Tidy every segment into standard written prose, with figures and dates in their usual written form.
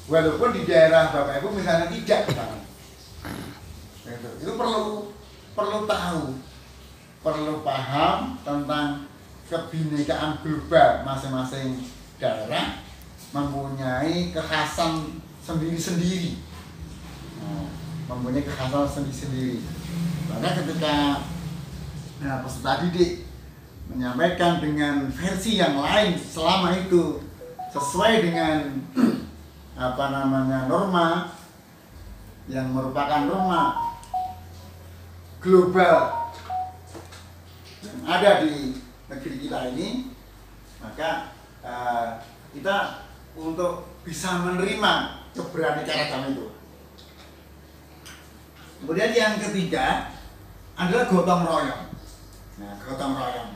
Walaupun di daerah Bapak Ibu misalnya tidak banget. Itu perlu tahu, perlu paham tentang kebinekaan global. Masing-masing daerah mempunyai kekhasan sendiri-sendiri. Mempunyai kekhasan sendiri-sendiri. Maka ketika peserta didik menyampaikan dengan versi yang lain selama itu sesuai dengan norma yang merupakan norma global yang ada di negeri kita ini, maka kita untuk bisa menerima keberadaan itu. Kemudian yang ketiga adalah gotong royong. Nah, gotong royong.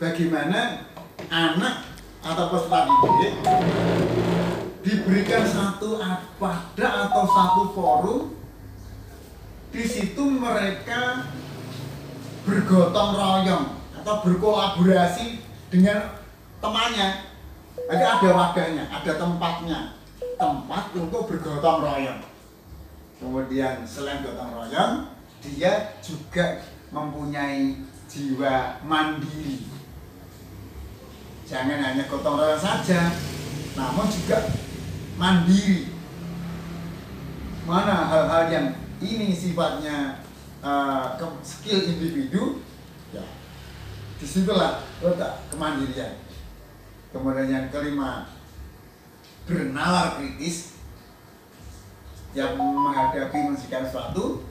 Bagaimana anak atau peserta didik diberikan satu wadah atau satu forum, di situ mereka bergotong royong atau berkolaborasi dengan temannya. Jadi ada wadahnya, ada tempatnya, tempat untuk bergotong royong. Kemudian selain gotong royong, dia juga mempunyai jiwa mandiri. Jangan hanya gotong royong saja, namun juga mandiri. Mana hal-hal yang ini sifatnya skill individu, ya disitulah letak kemandirian. Kemudian yang kelima, bernalar kritis. Yang menghadapi mensikan sesuatu,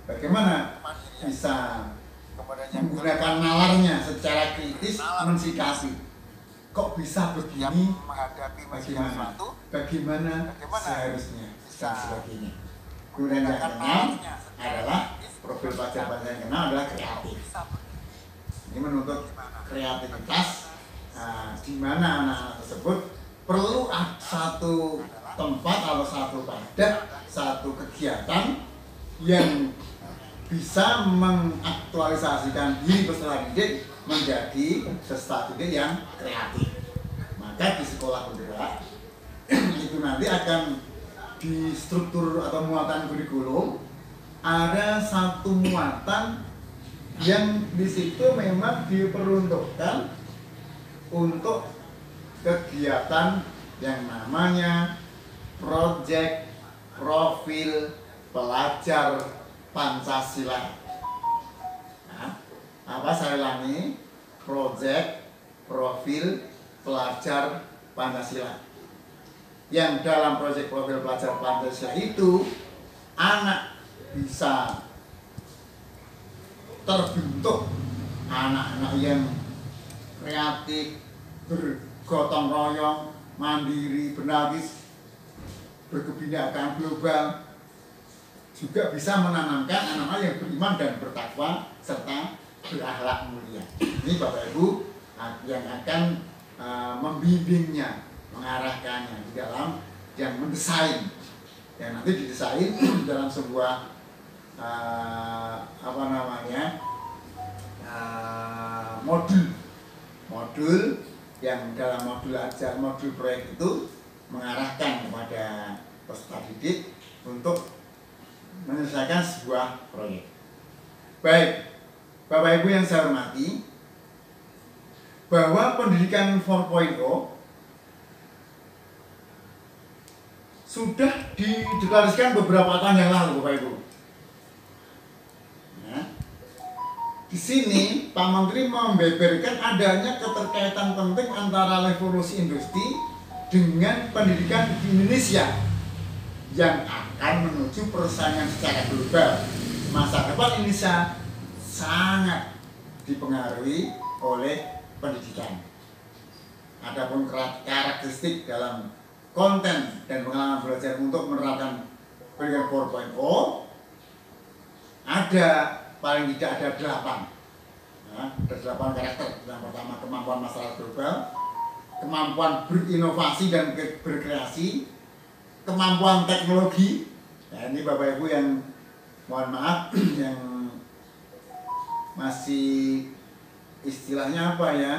bagaimana bisa menggunakan nalarnya secara kritis mensikapi. Kok bisa begini? Bagaimana seharusnya dan sebagainya. Kemudian yang keenam adalah profil pelajar yang keenam adalah kreatif. Ini menuntut kreativitas, di mana anak-anak tersebut perlu satu tempat atau satu wadah, satu kegiatan yang bisa mengaktualisasikan diri peserta didik menjadi peserta didik yang kreatif. Maka di sekolah bergerak itu nanti akan di struktur atau muatan kurikulum ada satu muatan yang di situ memang diperuntukkan untuk kegiatan yang namanya proyek profil pelajar Pancasila. Nah, apa saya ulangi? Proyek profil pelajar Pancasila. Yang dalam proyek profil pelajar Pancasila itu anak bisa terbentuk anak-anak yang kreatif, bergotong royong, mandiri, benalis, berkebinekaan global, juga bisa menanamkan anak-anak yang beriman dan bertakwa serta berakhlak mulia. Ini Bapak Ibu yang akan membimbingnya, mengarahkannya di dalam yang mendesain, yang nanti didesain dalam sebuah modul yang dalam modul proyek itu mengarahkan kepada peserta didik untuk menyelesaikan sebuah proyek. Baik, Bapak Ibu yang saya hormati, bahwa pendidikan 4.0 sudah dideklarasikan beberapa tahun yang lalu, Bapak Ibu. Nah, di sini Pak Menteri membeberkan adanya keterkaitan penting antara revolusi industri dengan pendidikan di Indonesia yang akan menuju persaingan secara global. Masa depan Indonesia sangat dipengaruhi oleh pendidikan. Adapun karakteristik dalam konten dan pengalaman belajar untuk menerapkan pendidikan 4.0 ada paling tidak ada 8. Nah, ada 8 karakter. Yang pertama, kemampuan masyarakat global, kemampuan berinovasi dan berkreasi, kemampuan teknologi. Nah, ini Bapak Ibu yang mohon maaf yang masih istilahnya apa ya,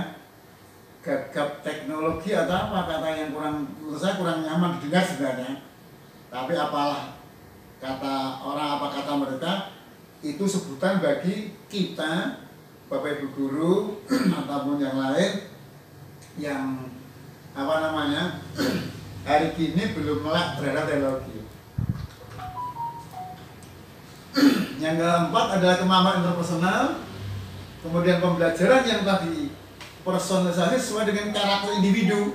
gagap teknologi atau apa kata yang kurang, menurut saya kurang nyaman didengar sebenarnya. Tapi apalah kata orang, apa kata mereka, itu sebutan bagi kita Bapak Ibu guru ataupun yang lain yang apa namanya hari ini belum melek terhadap teknologi. Yang keempat adalah kemampuan interpersonal, kemudian pembelajaran yang tadi personalisasi sesuai dengan karakter individu.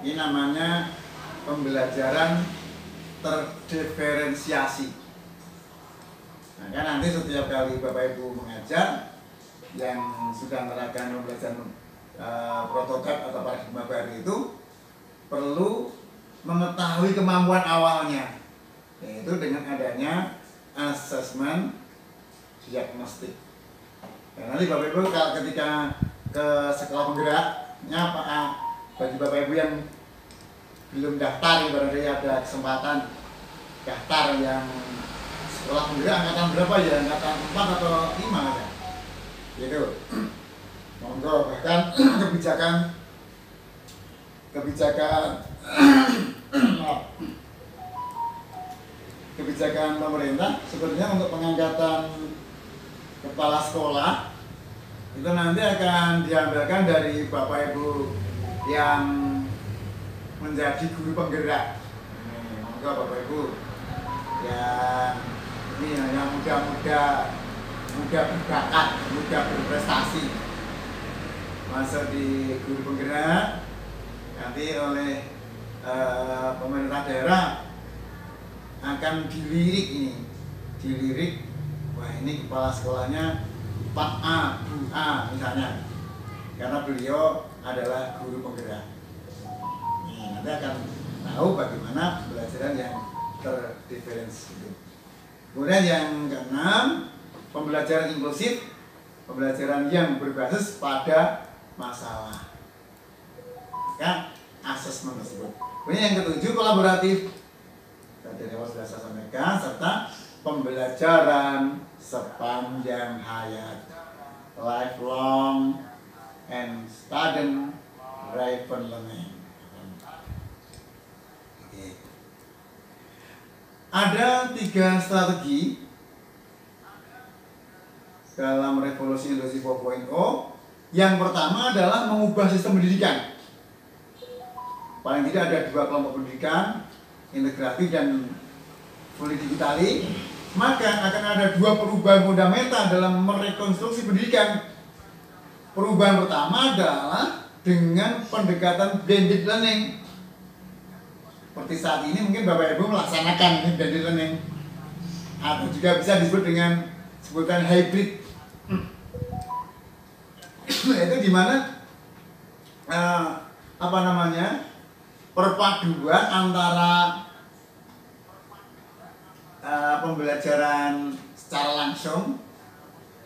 Ini namanya pembelajaran terdiferensiasi. Nah, kan nanti setiap kali Bapak Ibu mengajar yang sudah menerapkan pembelajaran prototip atau paradigma baru itu perlu mengetahui kemampuan awalnya, yaitu dengan adanya asesmen diagnostik. Dan nanti Bapak Ibu ketika ke sekolah penggeraknya bagi Bapak Ibu yang belum daftar, barangkali ada kesempatan daftar yang sekolah penggerak angkatan berapa ya, angkatan 4 atau 5 ya gitu. Monggo, bahkan kebijakan pemerintah sebenarnya untuk pengangkatan kepala sekolah itu nanti akan diambilkan dari Bapak Ibu yang menjadi guru penggerak. Monggo Bapak Ibu yang ini yang muda berbakat, muda berprestasi masuk di guru penggerak, nanti oleh pemerintah daerah akan dilirik, wah ini kepala sekolahnya Pak A, Bu A misalnya, karena beliau adalah guru penggerak. Nanti akan tahu bagaimana pembelajaran yang terdiferensiasi. Kemudian yang keenam, pembelajaran inklusif, pembelajaran yang berbasis pada masalah. Ya, asesmen tersebut. Kemudian yang ketujuh, kolaboratif. Tadi sudah saya sampaikan, serta pembelajaran sepanjang hayat, lifelong and student driven learning. Ada 3 strategi dalam revolusi industri 4.0. Yang pertama adalah mengubah sistem pendidikan. Paling tidak ada 2 kelompok pendidikan, integratif dan fully digitali. Maka akan ada 2 perubahan fundamental dalam merekonstruksi pendidikan. Perubahan pertama adalah dengan pendekatan blended learning. Seperti saat ini mungkin Bapak Ibu melaksanakan ini blended learning, atau juga bisa disebut dengan sebutan hybrid. Itu dimana perpaduan antara pembelajaran secara langsung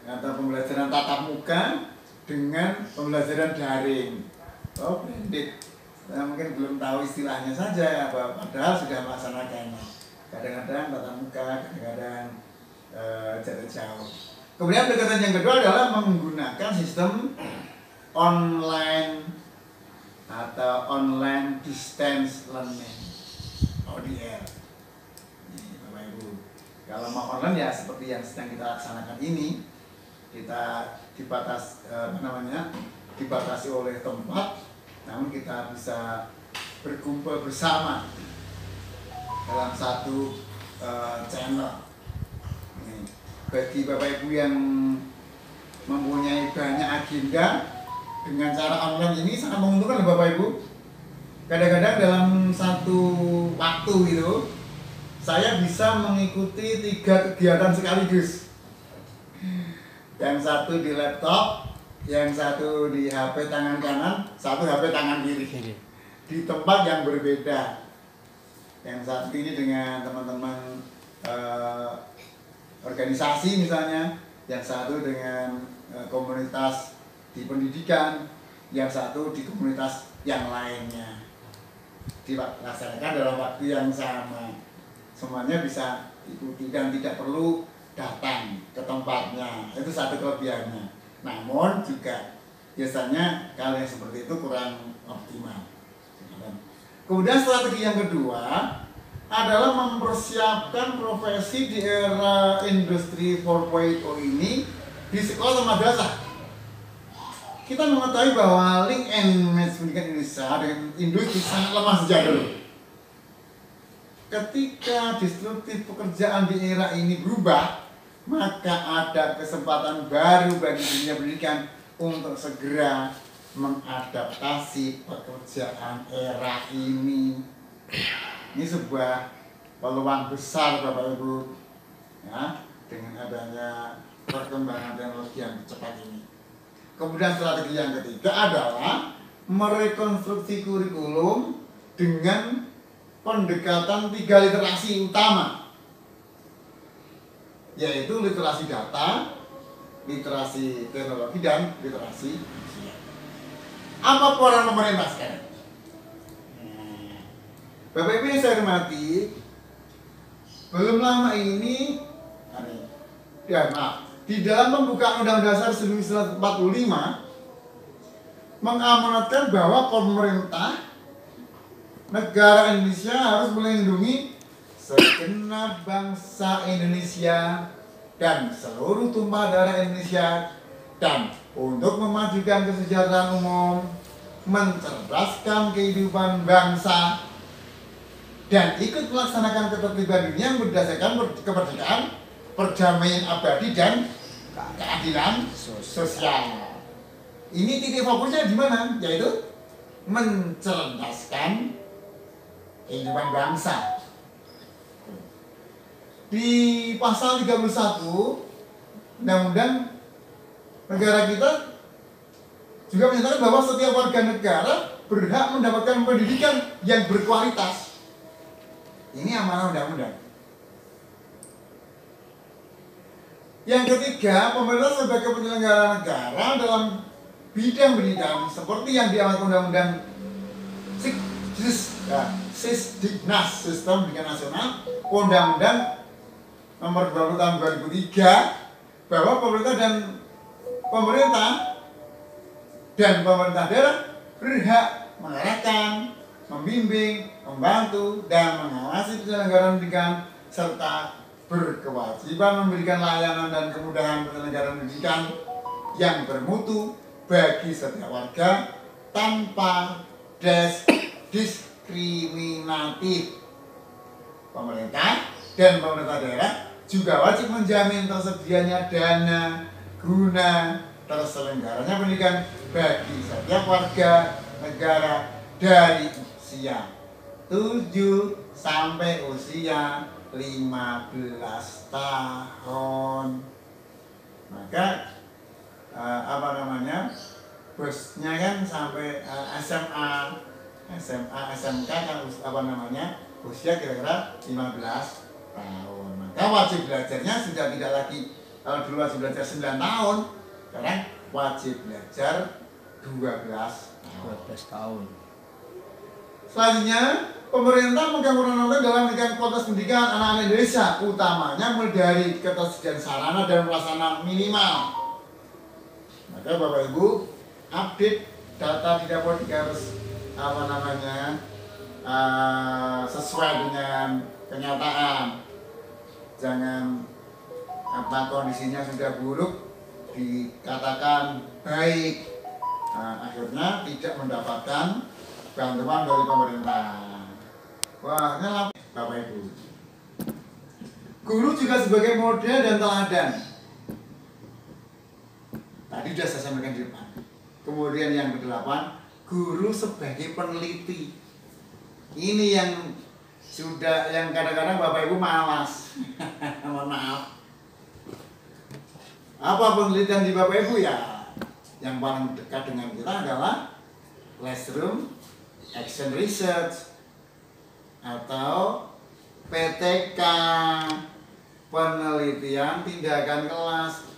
atau pembelajaran tatap muka dengan pembelajaran daring. Oh, blended. Mungkin belum tahu istilahnya saja, padahal sudah melaksanakannya. Kadang-kadang tatap muka, kadang-kadang jarak jauh. Kemudian pendekatan yang kedua adalah menggunakan sistem online atau online distance learning, ODL. Ini Bapak Ibu, kalau mau online ya seperti yang sedang kita laksanakan ini, kita dibatasi oleh tempat, namun kita bisa berkumpul bersama dalam satu channel. Bagi Bapak Ibu yang mempunyai banyak agenda, dengan cara online ini sangat menguntungkan loh Bapak Ibu. Kadang-kadang dalam satu waktu itu saya bisa mengikuti 3 kegiatan sekaligus. Yang satu di laptop, yang satu di HP tangan kanan, satu HP tangan kiri, di tempat yang berbeda. Yang satu ini dengan teman-teman organisasi misalnya, yang satu dengan komunitas di pendidikan, yang satu di komunitas yang lainnya. Dilaksanakan dalam waktu yang sama, semuanya bisa ikuti dan tidak perlu datang ke tempatnya. Itu satu kelebihannya. Namun juga biasanya kalau yang seperti itu kurang optimal. Kemudian strategi yang kedua adalah mempersiapkan profesi di era industri 4.0 ini di sekolah atau madrasah. Kita mengetahui bahwa link and match pendidikan Indonesia dengan industri sangat lemah sejak dulu. Ketika disruptif pekerjaan di era ini berubah, maka ada kesempatan baru bagi dunia pendidikan untuk segera mengadaptasi pekerjaan era ini. Ini sebuah peluang besar Bapak Ibu, ya, dengan adanya perkembangan teknologi yang cepat ini. Kemudian strategi yang ketiga adalah merekonstruksi kurikulum dengan pendekatan 3 literasi utama, yaitu literasi data, literasi teknologi, dan literasi sosial. Apa peran pemerintah sekarang? Bapak Ibu yang saya hormati, belum lama ini, di dalam pembukaan Undang-Undang Dasar 1945 mengamanatkan bahwa pemerintah negara Indonesia harus melindungi segenap bangsa Indonesia dan seluruh tumpah darah Indonesia, dan untuk memajukan kesejahteraan umum, mencerdaskan kehidupan bangsa, dan ikut melaksanakan ketertiban dunia berdasarkan kemerdekaan, perdamaian abadi, dan keadilan sosial. Ini titik fokusnya di mana? Yaitu mencerdaskan kehidupan bangsa. Di pasal 31 Undang-Undang negara kita juga menyatakan bahwa setiap warga negara berhak mendapatkan pendidikan yang berkualitas. Ini amanah undang-undang. Yang ketiga, pemerintah sebagai penyelenggara negara dalam bidang pendidikan seperti yang diamanatkan Undang-Undang Sisdiknas, Sistem Pendidikan Nasional, Undang-Undang Nomor 20 Tahun 2003, bahwa pemerintah dan pemerintah daerah berhak mengarahkan, membimbing, membantu, dan mengawasi penyelenggaraan pendidikan, serta berkewajiban memberikan layanan dan kemudahan penyelenggaraan pendidikan yang bermutu bagi setiap warga tanpa diskriminatif. Pemerintah dan pemerintah daerah juga wajib menjamin tersedianya dana guna terselenggaranya pendidikan bagi setiap warga negara dari usia 7 sampai usia 15 tahun. Maka busnya kan sampai SMA, SMK kan usia kira-kira 15 tahun. Maka wajib belajarnya sudah tidak lagi, kalau dulu wajib belajar 9 tahun, sekarang wajib belajar 12 tahun. Selanjutnya, pemerintah memegang peranan dalam memberikan kualitas pendidikan anak-anak Indonesia, utamanya mulai dari ketersediaan sarana dan prasarana minimal. Maka Bapak Ibu, update data di dapur harus sesuai dengan kenyataan. Jangan kondisinya sudah buruk dikatakan baik, akhirnya tidak mendapatkan bantuan dari pemerintah. Wah, ini Bapak Ibu. Guru juga sebagai model dan teladan. Tadi sudah saya sampaikan di depan. Kemudian yang ke-8, guru sebagai peneliti. Ini yang kadang-kadang Bapak Ibu malas. Mohon maaf. Apa penelitian di Bapak Ibu ya? Yang paling dekat dengan kita adalah classroom action research atau PTK, penelitian tindakan kelas.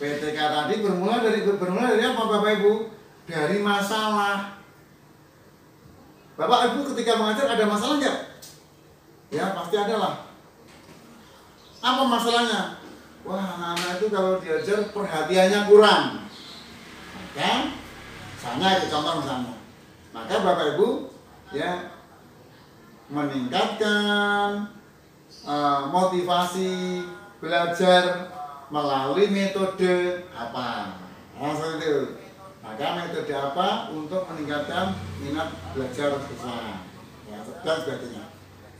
PTK tadi bermula dari apa Bapak Ibu? Dari masalah. Bapak Ibu ketika mengajar ada masalah nggak? Ya pasti ada lah. Apa masalahnya? Wah, anak itu kalau diajar perhatiannya kurang. Maka misalnya contoh misalnya, maka Bapak Ibu ya meningkatkan motivasi belajar melalui metode apa? Nah, seperti itu. Maka metode apa untuk meningkatkan minat belajar bersama? Ya, dan sebagainya.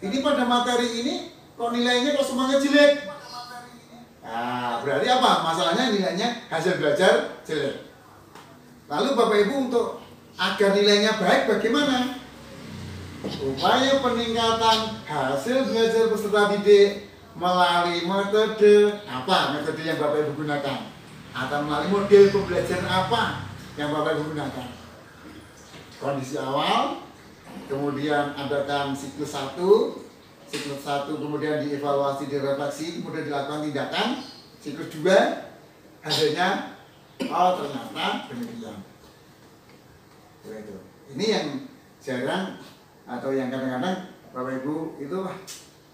Ini pada materi ini kok nilainya kok semuanya jelek? Nah, berarti apa? Masalahnya nilainya hasil belajar jelek. Lalu Bapak Ibu untuk agar nilainya baik bagaimana? Upaya peningkatan hasil belajar peserta didik melalui metode apa? Metode yang Bapak Ibu gunakan? Atau melalui model pembelajaran apa yang Bapak Ibu gunakan? Kondisi awal, kemudian adakan siklus 1, kemudian dievaluasi, direfleksi, kemudian dilakukan tindakan. Siklus 2, hasilnya oh ternyata demikian. Itu. Ini yang jarang atau yang kadang-kadang Bapak Ibu itu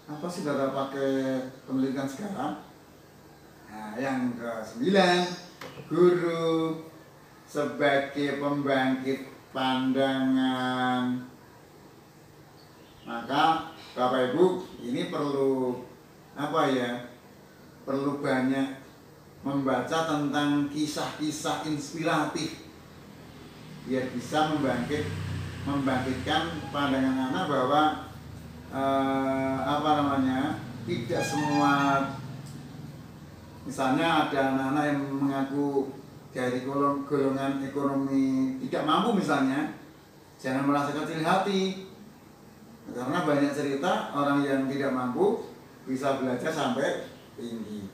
apa sih cara pakai penelitian sekarang? Nah, yang ke-9, guru sebagai pembangkit pandangan. Maka Bapak Ibu ini perlu apa ya? Perlu banyak membaca tentang kisah-kisah inspiratif biar bisa membangkitkan pandangan anak bahwa tidak semua, misalnya ada anak-anak yang mengaku dari golongan ekonomi tidak mampu misalnya, jangan merasa kecil hati karena banyak cerita orang yang tidak mampu bisa belajar sampai tinggi.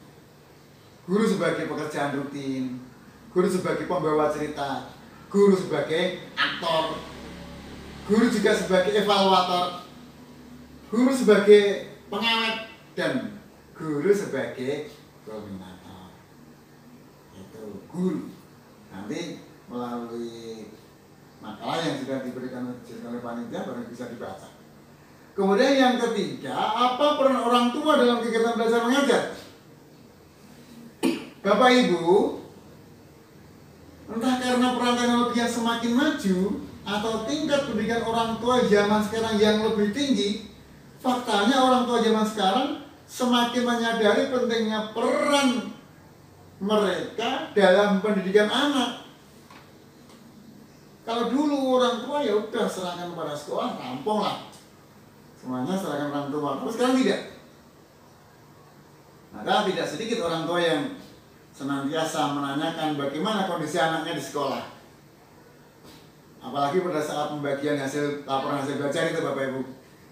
Guru sebagai pekerjaan rutin, guru sebagai pembawa cerita, guru sebagai aktor, guru juga sebagai evaluator, guru sebagai pengawet, dan guru sebagai koordinator. Itu guru. Nanti melalui makalah yang sudah diberikan oleh panitia baru bisa dibaca. Kemudian yang ketiga, apa peran orang tua dalam kegiatan belajar mengajar? Bapak Ibu, entah karena peran teknologi yang semakin maju atau tingkat pendidikan orang tua zaman sekarang yang lebih tinggi, faktanya orang tua zaman sekarang semakin menyadari pentingnya peran mereka dalam pendidikan anak. Kalau dulu orang tua ya udah serahkan kepada sekolah, rampung lah, semuanya serahkan orang tua. Tapi sekarang tidak. Maka tidak sedikit orang tua yang senantiasa menanyakan bagaimana kondisi anaknya di sekolah. Apalagi pada saat pembagian laporan hasil belajar itu Bapak Ibu.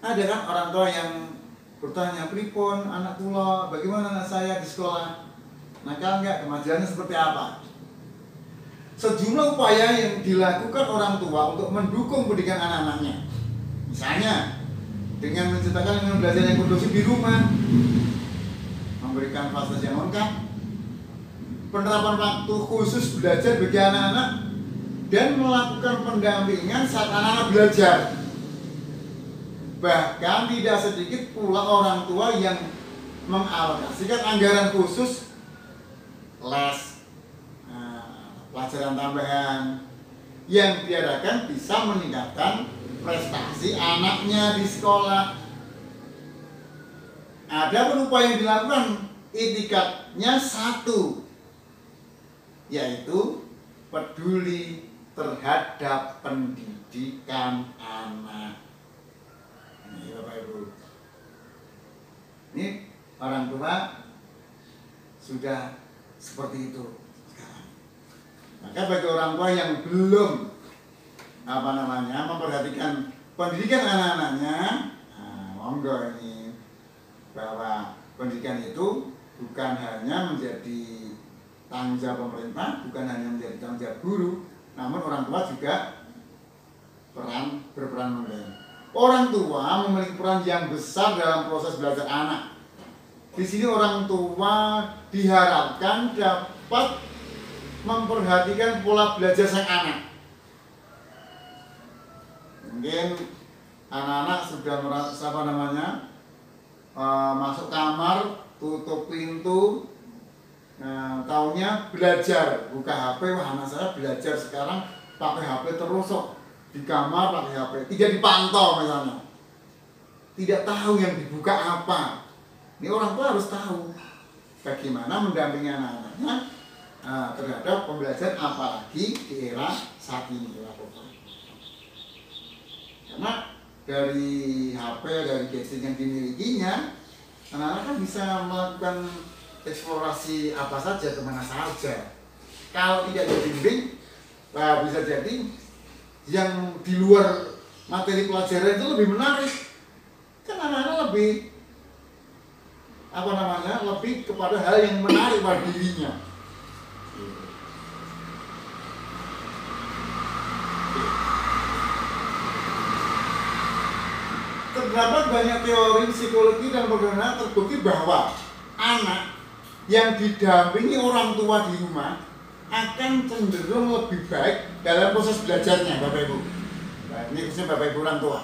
Ada kan orang tua yang bertanya, "Pripun anak kula, bagaimana anak saya di sekolah? Nakal enggak? Kemajuannya seperti apa?" Sejumlah upaya yang dilakukan orang tua untuk mendukung pendidikan anak-anaknya. Misalnya dengan menciptakan lingkungan belajar yang kondusif di rumah, memberikan fasilitas yang lengkap, penerapan waktu khusus belajar bagi anak-anak, dan melakukan pendampingan saat anak-anak belajar. Bahkan tidak sedikit pula orang tua yang mengalokasikan anggaran khusus les, pelajaran tambahan yang diharapkan bisa meningkatkan prestasi anaknya di sekolah. Ada pun upaya yang dilakukan itikadnya satu, yaitu peduli terhadap pendidikan anak. Ini Bapak Ibu, ini orang tua sudah seperti itu sekarang. Maka bagi orang tua yang belum memperhatikan pendidikan anak-anaknya, monggo ini, bahwa pendidikan itu bukan hanya menjadi tanggung jawab pemerintah, bukan hanya menjadi tanggung jawab guru, namun orang tua juga berperan penting. Orang tua memiliki peran yang besar dalam proses belajar anak. Di sini orang tua diharapkan dapat memperhatikan pola belajar sang anak. Mungkin anak-anak sudah merasa masuk kamar, tutup pintu, taunya belajar buka HP, wah anak saya belajar sekarang pakai HP terus kok, di kamar pakai HP, tidak dipantau misalnya, tidak tahu yang dibuka apa. Ini orang tua harus tahu bagaimana mendampingi anak-anaknya terhadap pembelajaran, apalagi di era saat ini dilakukan. Karena dari HP, dari gadget yang dimilikinya, anak-anak kan bisa melakukan eksplorasi apa saja, kemana saja. Kalau tidak dibimbing, bisa jadi yang di luar materi pelajaran itu lebih menarik. Kan anak-anak lebih lebih kepada hal yang menarik pada dirinya. Terdapat banyak teori psikologi dan bagaimana terbukti bahwa anak yang didampingi orang tua di rumah akan cenderung lebih baik dalam proses belajarnya, Bapak Ibu. Nah, ini khususnya Bapak Ibu orang tua.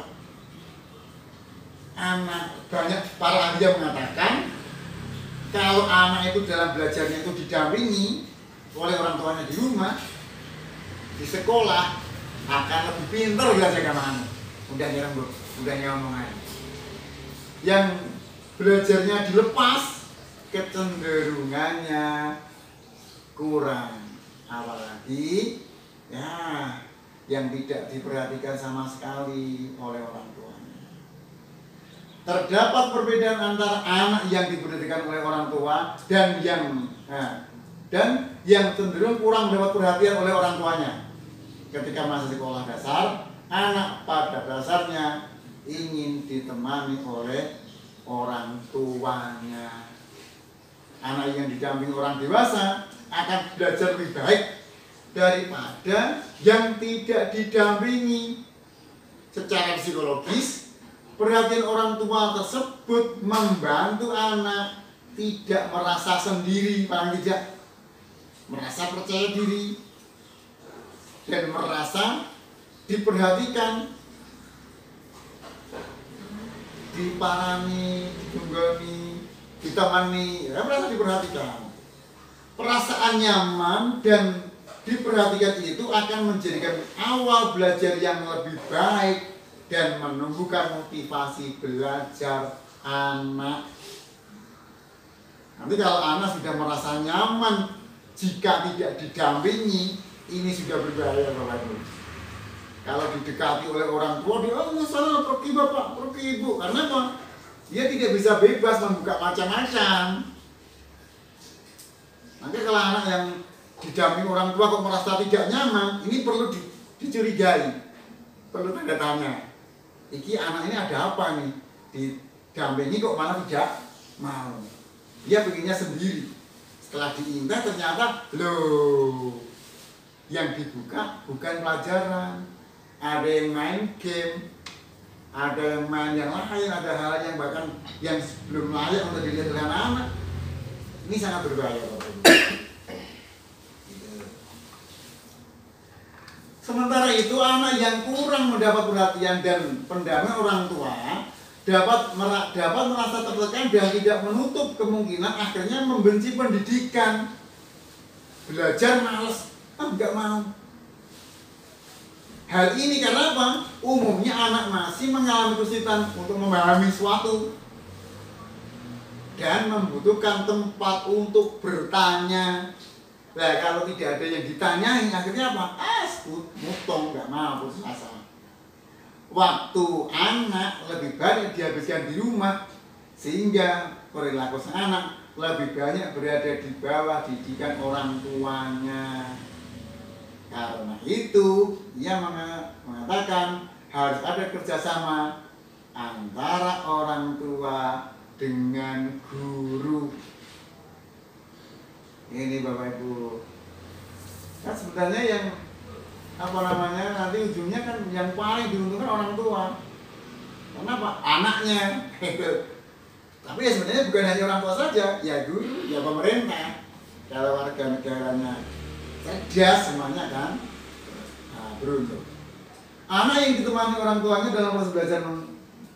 Banyak para ahli yang mengatakan kalau anak itu dalam belajarnya itu didampingi oleh orang tuanya di rumah, di sekolah akan lebih pintar belajar anak. Udah ngomongan. Yang belajarnya dilepas, kecenderungannya kurang. Apalagi yang tidak diperhatikan sama sekali oleh orang tuanya. Terdapat perbedaan antara anak yang diperhatikan oleh orang tua dan yang cenderung kurang mendapat perhatian oleh orang tuanya. Ketika masa sekolah dasar, anak pada dasarnya ingin ditemani oleh orang tuanya. Anak yang didampingi orang dewasa akan belajar lebih baik daripada yang tidak didampingi. Secara psikologis, perhatian orang tua tersebut membantu anak tidak merasa sendiri, paling tidak merasa percaya diri dan merasa diperhatikan, diparani, ditunggani, ditemani, merasa diperhatikan. Perasaan nyaman dan diperhatikan itu akan menjadikan awal belajar yang lebih baik dan menumbuhkan motivasi belajar anak. Nanti kalau anak sudah merasa nyaman jika tidak didampingi, ini sudah berbahaya, Bapak Ibu. Kalau didekati oleh orang tua, dia sana pergi Bapak, pergi Ibu. Karena apa? Dia tidak bisa bebas membuka macam-macam. Nanti kalau anak yang didampingi orang tua kok merasa tidak nyaman, ini perlu dicurigai, perlu tanda tanya. Iki anak ini ada apa nih? Didampingi kok malah tidak mau. Dia pengennya sendiri. Setelah diintai ternyata, loh, yang dibuka bukan pelajaran. Ada yang main game, ada yang main yang lain, ada hal yang bahkan yang belum layak untuk dilihat oleh anak-anak. Ini sangat berbahaya, Bapak Ibu. Sementara itu, anak yang kurang mendapat perhatian dan pendampingan orang tua dapat merasa tertekan dan tidak menutup kemungkinan akhirnya membenci pendidikan. Belajar males, enggak mau. Hal ini karena apa? Umumnya anak masih mengalami kesulitan untuk memahami sesuatu dan membutuhkan tempat untuk bertanya. Nah, kalau tidak ada yang ditanyai, akhirnya apa? Mutong, nggak mau, putus asa. Waktu anak lebih banyak dihabiskan di rumah, sehingga perilaku sang anak lebih banyak berada di bawah didikan orang tuanya. Karena itu, ia mengatakan harus ada kerjasama antara orang tua dengan guru. Ini Bapak Ibu, kan sebenarnya yang nanti ujungnya kan yang paling diuntungkan orang tua. Kenapa? Anaknya. Tapi ya sebenarnya bukan hanya orang tua saja, ya guru, ya pemerintah. Kalau warga negaranya cerdas semuanya kan, beruntung. Anak yang ditemani orang tuanya dalam proses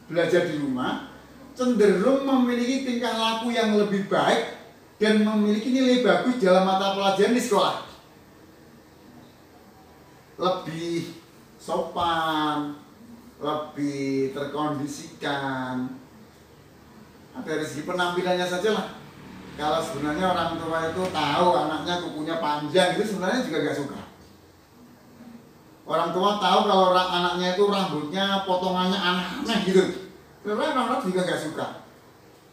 belajar di rumah cenderung memiliki tingkah laku yang lebih baik dan memiliki nilai bagus dalam mata pelajaran di sekolah. Lebih sopan, lebih terkondisikan. Dari segi penampilannya saja lah. Kalau sebenarnya orang tua itu tahu anaknya kukunya panjang, itu sebenarnya juga gak suka. Orang tua tahu kalau anaknya itu rambutnya potongannya aneh-aneh gitu, sebenarnya orang-orang juga gak suka.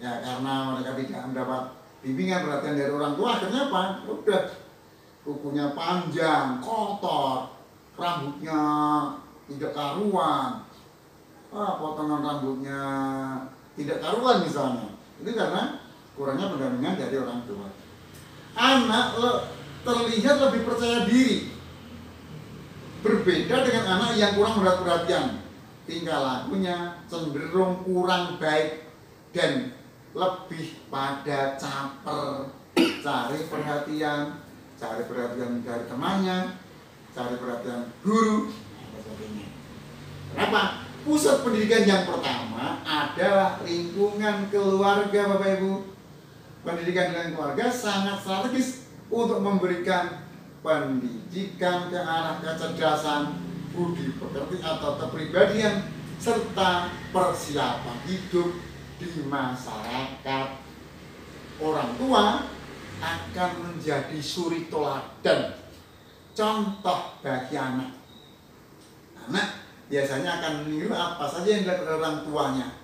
Ya karena mereka tidak mendapat bimbingan perhatian dari orang tua, akhirnya apa? Udah kukunya panjang, kotor, rambutnya tidak karuan, potongan rambutnya tidak karuan misalnya. Itu karena kurangnya pendampingan dari orang tua. Anak terlihat lebih percaya diri, berbeda dengan anak yang kurang mendapat perhatian. Tingkah lakunya cenderung kurang baik dan lebih pada caper, cari perhatian dari temannya, cari perhatian guru, dan sebagainya. Kenapa? Pusat pendidikan yang pertama adalah lingkungan keluarga, Bapak Ibu. Pendidikan dengan keluarga sangat strategis untuk memberikan pendidikan ke arah kecerdasan, budi pekerti atau kepribadian, serta persiapan hidup di masyarakat. Orang tua akan menjadi suri teladan, contoh bagi anak. Anak biasanya akan meniru apa saja yang dilakukan orang tuanya.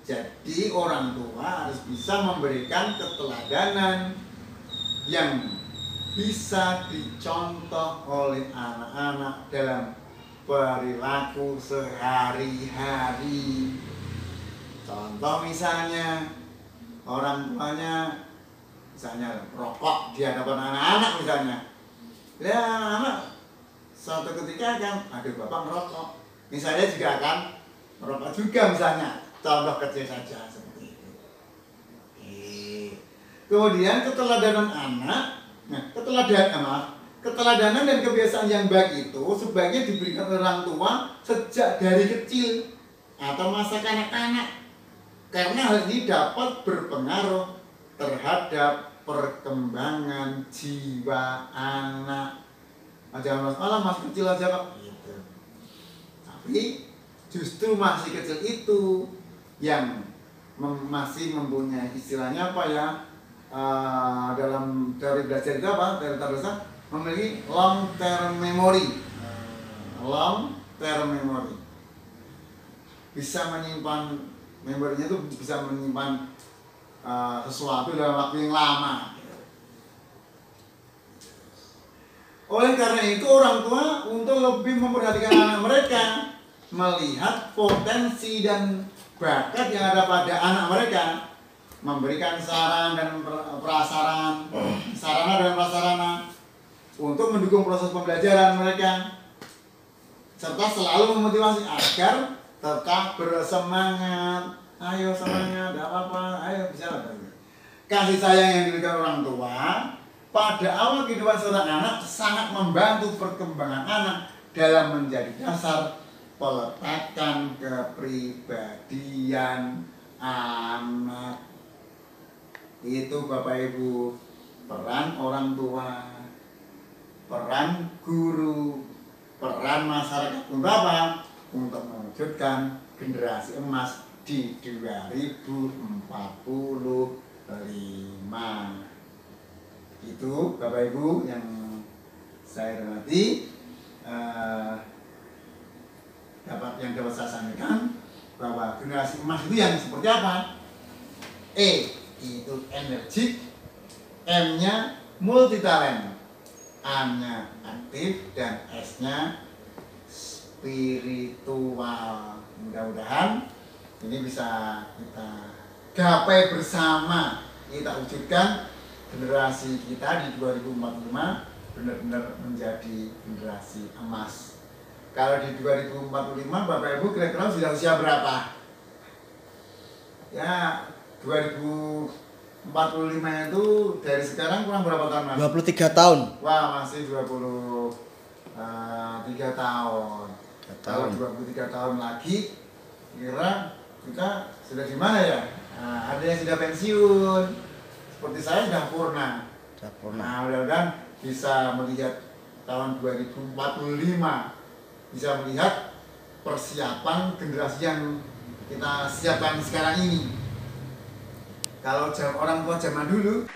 Jadi orang tua harus bisa memberikan keteladanan yang bisa dicontoh oleh anak-anak dalam perilaku sehari-hari. Contoh misalnya orang tuanya misalnya rokok di hadapan anak-anak misalnya. Ya anak-anak suatu ketika akan, aduh bapak merokok. Misalnya juga akan merokok juga misalnya. Contoh kecil saja seperti itu. Kemudian keteladanan anak, keteladanan dan kebiasaan yang baik itu sebaiknya diberikan orang tua sejak dari kecil atau masa kanak-kanak, karena hal ini dapat berpengaruh terhadap perkembangan jiwa anak. Jangan masalah masih kecil aja Pak. Gitu. Tapi justru masih kecil itu yang masih mempunyai istilahnya apa ya, dalam teori belajar itu apa? Teori belajar memiliki long term memory. Long term memory bisa menyimpan, memorinya itu bisa menyimpan sesuatu dalam waktu yang lama. Oleh karena itu orang tua untuk lebih memperhatikan anak mereka, melihat potensi dan bakat yang ada pada anak mereka, memberikan saran dan sarana dan prasarana untuk mendukung proses pembelajaran mereka, serta selalu memotivasi agar tetap bersemangat. Ayo semangat, tidak apa-apa, ayo bicara. Kasih sayang yang diberikan orang tua pada awal kehidupan seorang anak sangat membantu perkembangan anak dalam menjadi dasar peletakan kepribadian anak. Itu Bapak Ibu, peran orang tua, peran guru, peran masyarakat untuk apa? Untuk mewujudkan generasi emas di 2045. Itu Bapak Ibu yang saya hormati, yang dapat saya sampaikan bahwa generasi emas itu yang seperti apa? E itu energik, M-nya multitalent, A-nya aktif, dan S-nya spiritual. Mudah-mudahan ini bisa kita gapai bersama, kita wujudkan generasi kita di 2045 benar-benar menjadi generasi emas. Kalau di 2045 Bapak Ibu kira-kira sudah usia berapa? Ya 2045 itu dari sekarang kurang berapa tahun Mas? 23 tahun. Wah masih 23 tahun. Kalau 23 tahun lagi kira kita sudah di mana ya? Ada yang sudah pensiun, seperti saya sudah purna. Nah, mudah-mudahan bisa melihat tahun 2045, bisa melihat persiapan generasi yang kita siapkan sekarang ini. Kalau orang tua zaman dulu